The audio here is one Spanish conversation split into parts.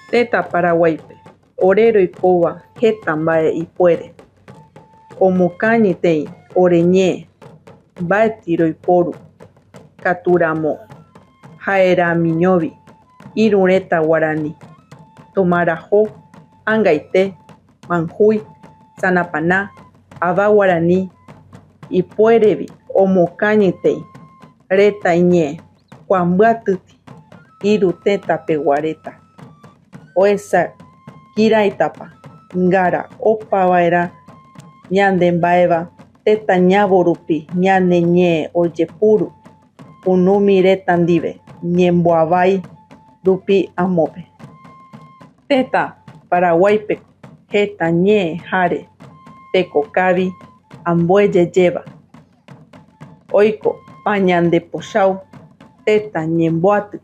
Teta Paraguaype, orero ipova heta mbae ipuere. Omokañitei oreñe, mbaeti roiporu, katuramo, ha'eramiñóvi, irũ reta Guarani, Tomaraho, Angaite, Manjúi, Sanapaná, ava Guarani, ipuerevi omokañitei reta iñee kuambyatýti irũ tétapegua reta. Oesa kiráitapa ngara opava'erã ñane mba'éva tetañávo rupi ñane ñee ojepuru kunumi reta ndive ñemboavái rupi amópe. Téta Paraguáipe heta ñee háre tekokávi ambuejejéva. Oiko pañandepochão téta ñemboaty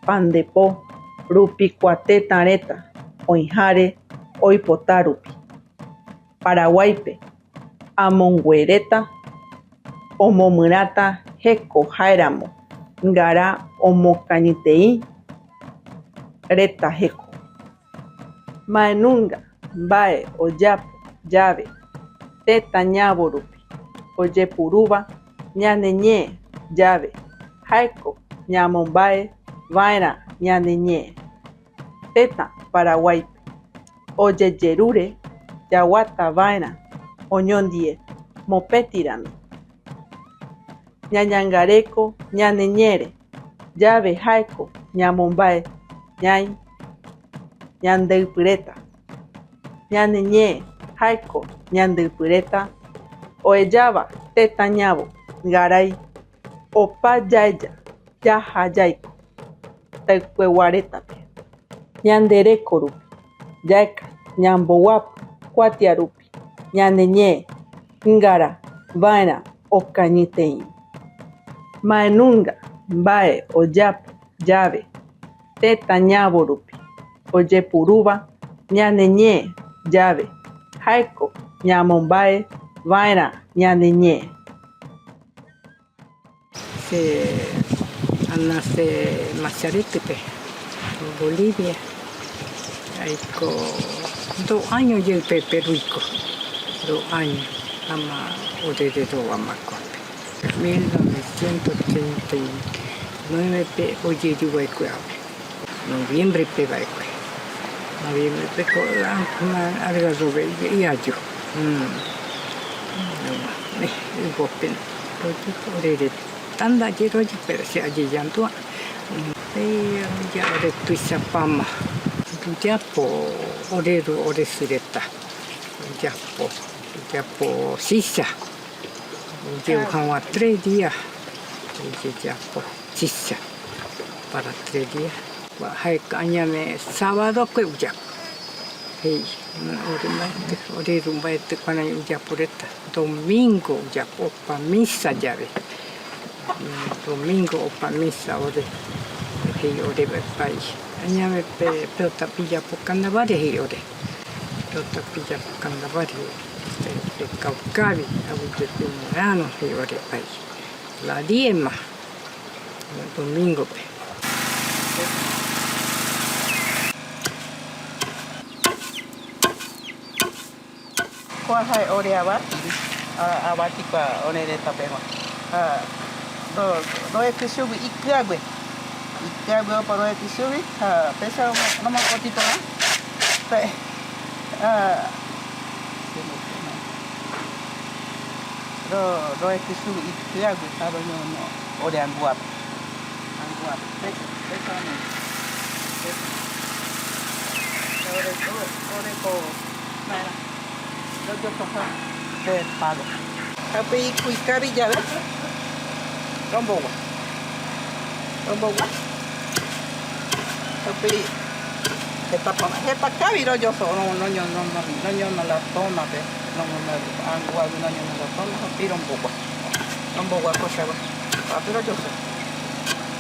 pandepo rupi kua téta reta oĩháre oipota rupi. Paraguáipe amongue reta omomyrãta heko ha'éramo ngara omokañyteĩ reta heko. Ma'ẽnunga mba'e ojápo jave tetañávo rupi ojepurúva ñane ñee jave jaeko ñamomba'eva'erã ñane ñee. Téta Paraguáipe ojejerure jaguatava'erã oñondie mopétirami. Ñañangareko ñane ñére jave jaeko ñamomba'e ñai ñande'ypy reta. Ñane ñee jaiko ñande'ypy reta oejáva tetañávo ngarai opa jaeja jaha jaiko taykue rétape. Ñandereko rupi jaeka ñamboguapu kuatiarupi ñane ñee ngara va'erã okañyteĩ. Ma'ẽnunga mba'e ojápo jave tetañávo rupi ojepurúva ñane ñee jave jaeko ñamomba'eva'erã ñane ñee. Nace Macharetepe, Bolivia. Aiko 2 años ya el Perúico, 2 años, ama odedero amacuape. 1989 pe oye yuvaikuape, noviembre pe vaikue, noviembre pe alga robe yayo, gopen, odede tanda jero pero se allí yantua, ya de tuisapama. Yapo orero oresureta yapo sisa llevaba 3 días yapo sisa para 3 días añame sábado que uyapo orero baete cuando uyapureta domingo uyapo pa misa llave domingo pa misa ore país. Añame pelota pilla por carnaval y ore. Pelota pilla por carnaval de Caucavi, de Pimorano y ore país. La diema, el domingo. ¿Cuál es ore abati? Abati para ore de tapema. No es que sube y clave. Ya veo para el tisubi, pesa no más cortito, ¿no? No es tisubi y ya veo para no ore anguap, pesa no. Ore po, nada, yo toco de palo. Tapi kuikari ya ves, rombo. Tapi heta kaviro yo so no la toma pe no angua no la toma piro un poco cosa va pero yo so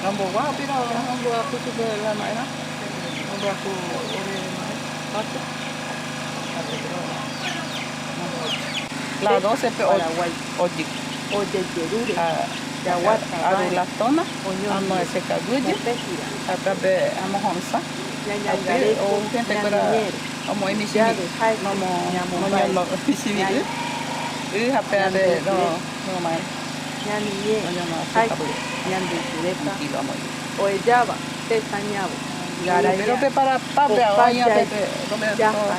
rombo va pero rombo a tu de la mañana rombo a tu La 12 pe Paraguay. oji. Oye, Yerure. Jawat adulatona. Ano ese kaguji. Atabe amohonsa. Ape o gente kura amo emisi. Nomo nomo emisi. Hape ade no mai. Ñaniñe. No no Haiko. Ñandicureta. kilo amo. Oellaba. Tetañabo. Pero prepara pape aña pepe.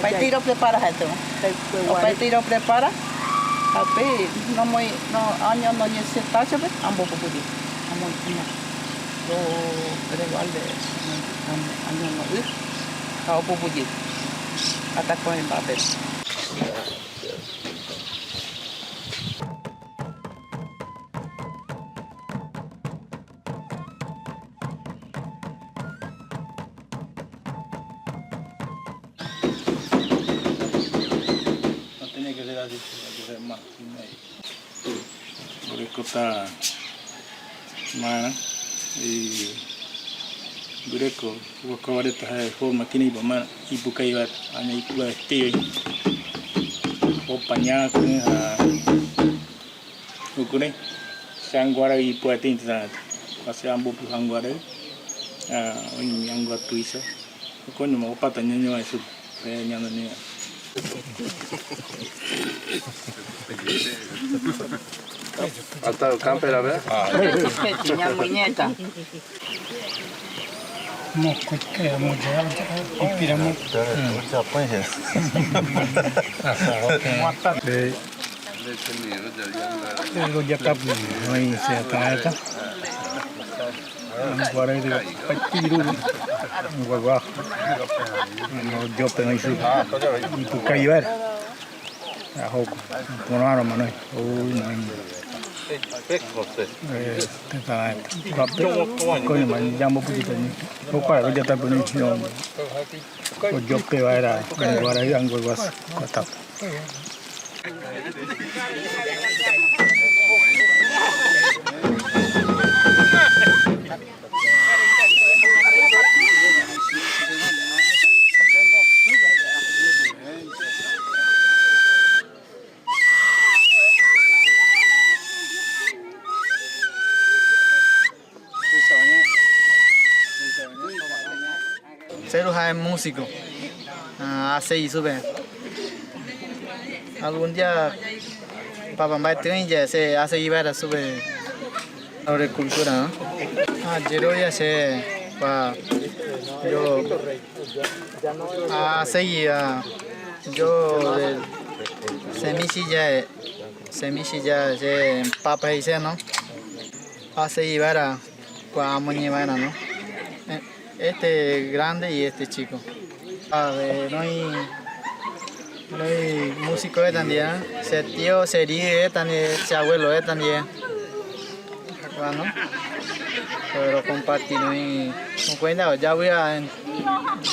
Paitiro prepara gente. O paitiro prepara. Ape no muy no año no ni se tacha be ambo popudi. Amo ina. Lo pero alde año no ir. Ao popudi. Ata con el papel. Tenía que ser así, tenía que ser más. Por eso está mana y greco, vos cabaretas de forma que ni mana y busca llevar a mi cuba estilo o pañal con a ukune sanguara y puetin tan hace ambos sanguara un angua tuisa con no pata ñaño eso ñando ni Hasta el camper, a ver. Pequeña muñeca. Ceruja es músico, hace y sube. Algún día papá ya se hace llevar a sube sobre cultura, ¿no? Yo ya sé, yo hace yo semilla se papa y se, ¿no? Hace llevar a llevar, ¿no? Este grande y este chico. No hay músico también. Se tío, se ríe también, se abuelo también. Bueno, pero compartir y con cuenta ya voy a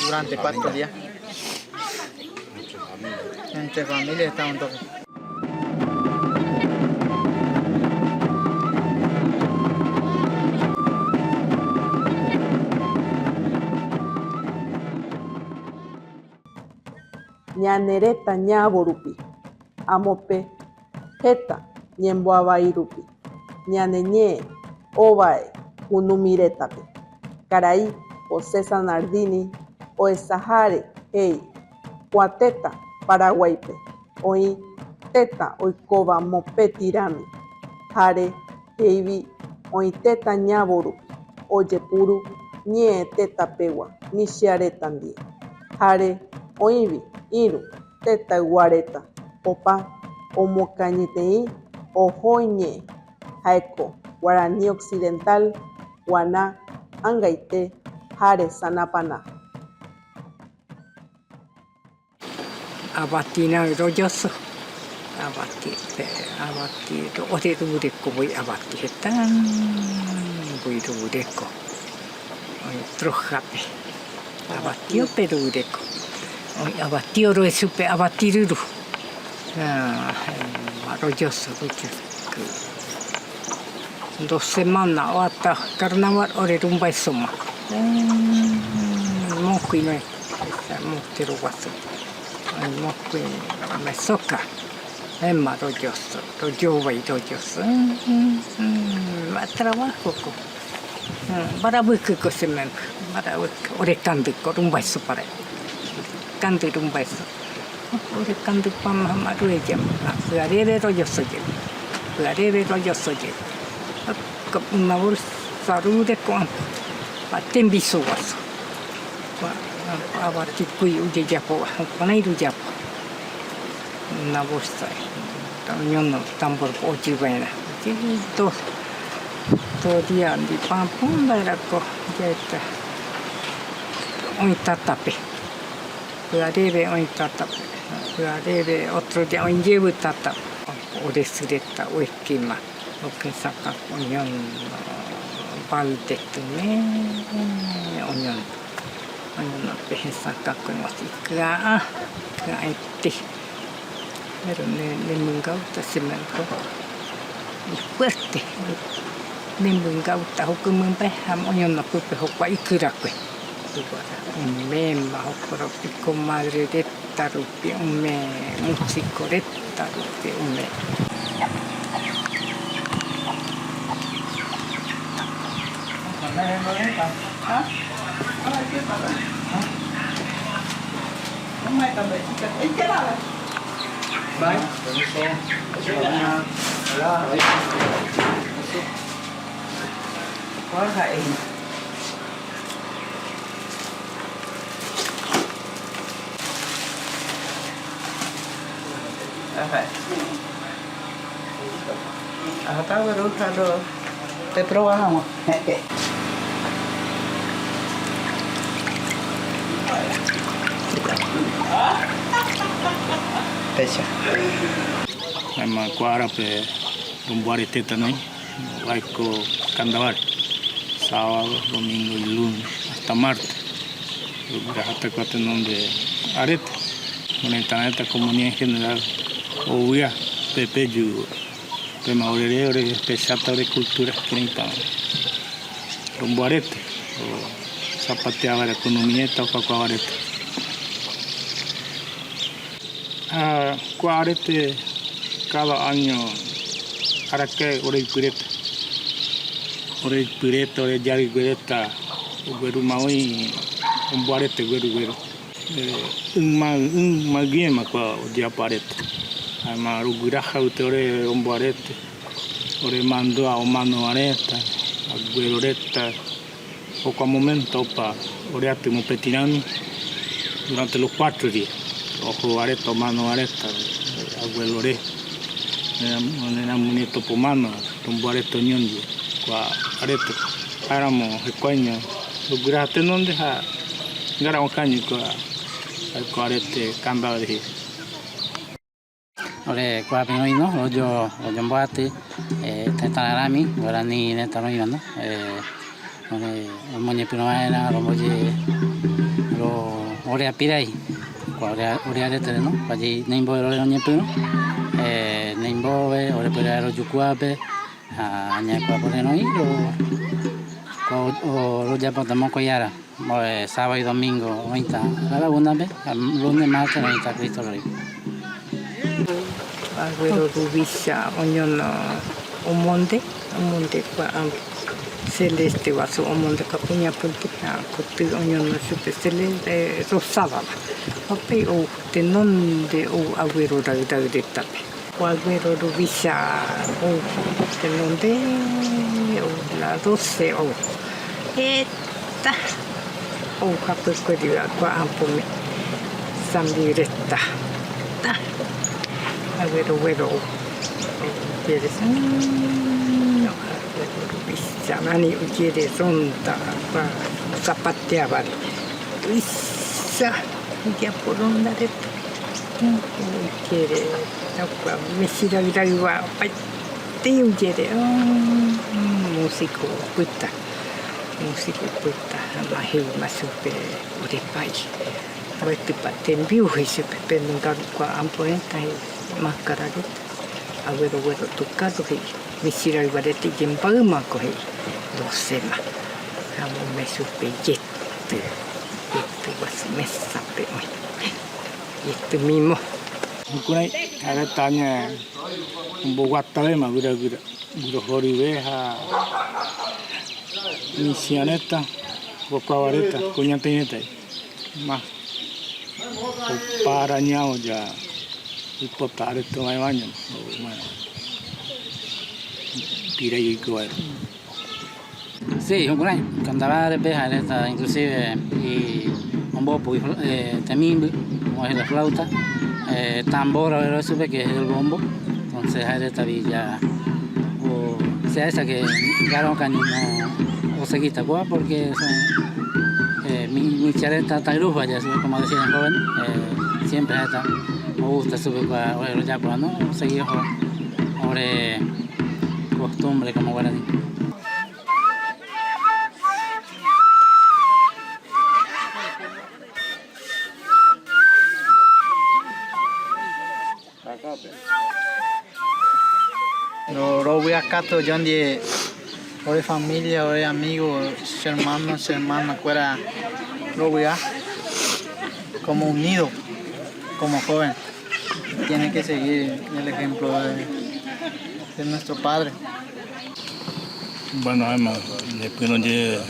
durante 4 días. Entre familia está un toque. Ñanereta ñavorupi, amope, jeta, ñemboavairupi, ñaneñe, ovae, unumiretape, Caraí, Ocesa Nardini, Oesahare, Hei, Cuateta, Paraguaype, Oi, Teta, Oikova, Mope Tirami, Jare, Heivi, Oiteta ñavorupi, Oyepuru, Ñe Teta Pewa, Nishiaretandie, Jare, Oivi, Iru, Teta Guareta, Opa, Omocañitei, Ojoñe, Jaeco, Guaraní Occidental, Guaná, Angaite, Jare Sanapana. Abatina royoso, abati, ore dureco voy abati, tan voy dureco, trojape, abatio perureco. Abatí oro es supe abatir arroyoso 2 semanas o hasta carnaval ore rumba y soma muy se muuttiru vasu. Ai mokki me soka. Emma rojosso, rojovai rojosso. Ma trabajo ko. Para wikko semen, para wikko. Ore kandikko rumbaiso pare. Kandi rumbaiso. Ore kandikko ma ruejam. Arere rojosso je. Arere rojosso je. Una bolsa rude con tembiso vaso. Avati qui uje japo, panairu japo. Una bolsa. Ognuno tambor oggi bene. To dia di pampun daerahku jeta. Oi tatape. Arere oi tatape. Arere otro dia oi jebu tatape. Ore suretta oikima. Oke saka onion baltettu ne onion no pesaka con masika kaiti pero ne mungauta semenko fuerte ne mungauta hokumumpe ham onion no kupe hokwa ikurakue memma hokoro pico madre de tarupi ume musico de tarupi ume Hả? Cái bà đó. Hôm nay tầm ít cái nào này. Bye. Có thầy. Thầy. Tao vừa rút ra rồi. Te probamos. Pecha. Ama kuara pe rumbuare teta noi, vaikko Candavar, sábado, domingo y lunes hasta martes. Hasta cuatro nombre arete. Una esta comunidad en general, obvia, pepe yu, pema orere ore pesata ore cultura que necesitan. Rumbuarete, o zapateaba la economía, toca arete. Cuarete cada año para que ore pireta ore yari pireta gueru maui un buarete gueru un bien ma qua dia parete ama ruguraja ore un buarete ore mando a mano areta gueru reta poco a momento pa ore attimo petinano durante los 4 días. Ojo areta, mano areta, abuelo re, era muñeto pomano, tumbo areta ñondi, qua areta, éramos escueños, los guraste no deja, gara un caño qua arete cambia de. Ore kwa pinoino, rojo mboate, tetarami, ora ni netaroino, no, ore moñe pinoana, romoje, ore apirai. Ore arete no, allí neimbo ore oñepino, neimbo ore pere ro jukuabe, aña kwa pore no ir o ya podemos coyara, sábado y domingo, ahorita, a la una vez, lunes, martes, ahorita Cristo Rey. Agüero rubisa, oñono, omonde kwa celeste vaso omonde kapunya punti kotu oñono supe celeste rosada. Papi o te non de o agüero da de tape. O agüero rubisa o te non de o la 12 o eta o kapu kwediwa kwa ampume samdiretta ta agüero güero quieres no agüero rubisa nani quiere sonta kwa zapateaba isa ya por onda de quiere no me sira ira pa te quiere músico puta mahi masupe ore pai ore tipa tembiu hise pe nunca kwa amponenta máscara de agüero tocado que me sira ira de jempagma ko he dosema amo me supe jette was messa pe este mismo Kunai ada tanya buat tahu mah gura horibeja misioneta bokawareta kunyantineta mah para ñao ya importar esto mai baño pira y cuar. Sí, cuando va de peja, inclusive y un bombo, también como es la flauta, tambor, ahora supe que es el bombo, entonces hay esta villa, o sea, esa que garon canino o se quita, porque son mi chareta tagrufa, ya sube como decían joven, siempre esta, me gusta subir con ya cuando no seguí ahora costumbre como guaraní. Lo voy a cato ya de ore familia, ore amigos, hermanos, hermanas, fuera lo voy a como unido, como joven. Tiene que seguir el ejemplo de nuestro padre. Bueno, además, después nos lleva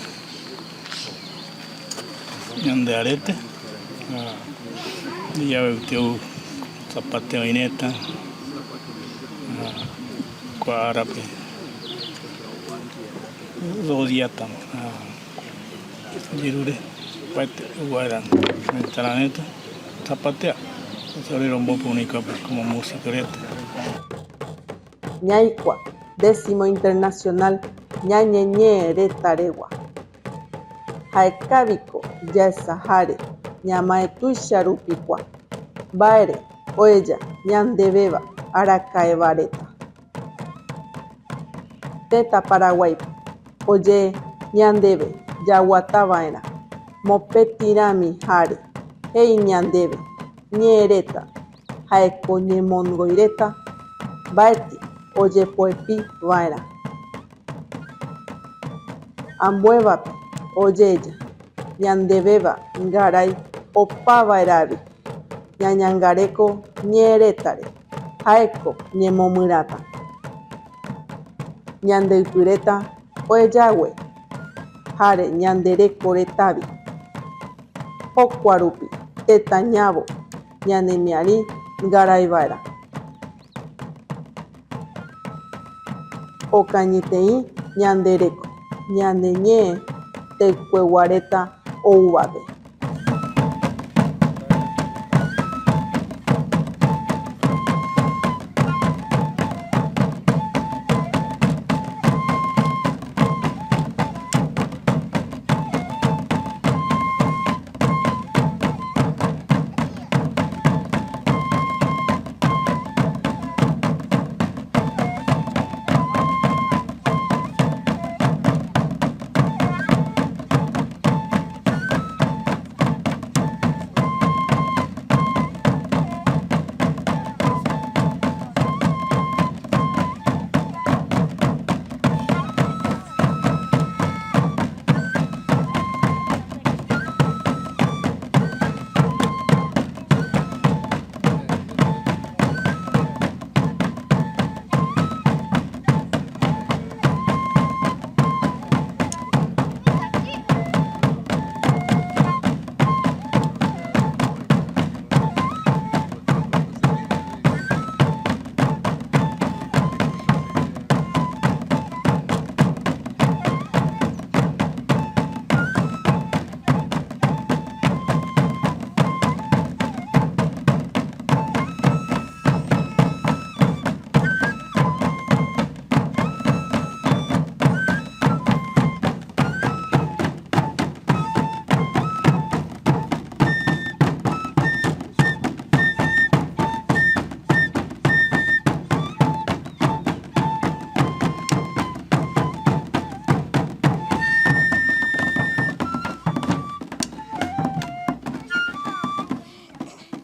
de arete, y ya veo zapateo y neta, cuarape, 2 días estamos, girure, parte, guardan, la neta, zapatea, se abrieron un poco único como música ahorita. Ñaicua, 10º Internacional Ñañeñe Retaregua. Jaekaviko Yaesahare Ñamaetuicharupikua. Baere Oeya Ñandebeba Arakaevareta. Teta Paraguay Oye Ñandebe Yaguatavaera. Mopetirami Hare Hei Ñandebe Ñereta Jaeko Ñemongoireta. Baeti ojepoepi vaera. Ambuévape ojeja ñandevéva ngarai opavaeravi ñañangareko ñeretare jaeko ñemomyrata. Ñandeypyreta oejague jare ñanderekoretávi. Jokuarupi tetañávo ñanemiari ngaraiva'erã. Okañytei ñandereko ñaneñe'ẽ teikueguareta ouvápe.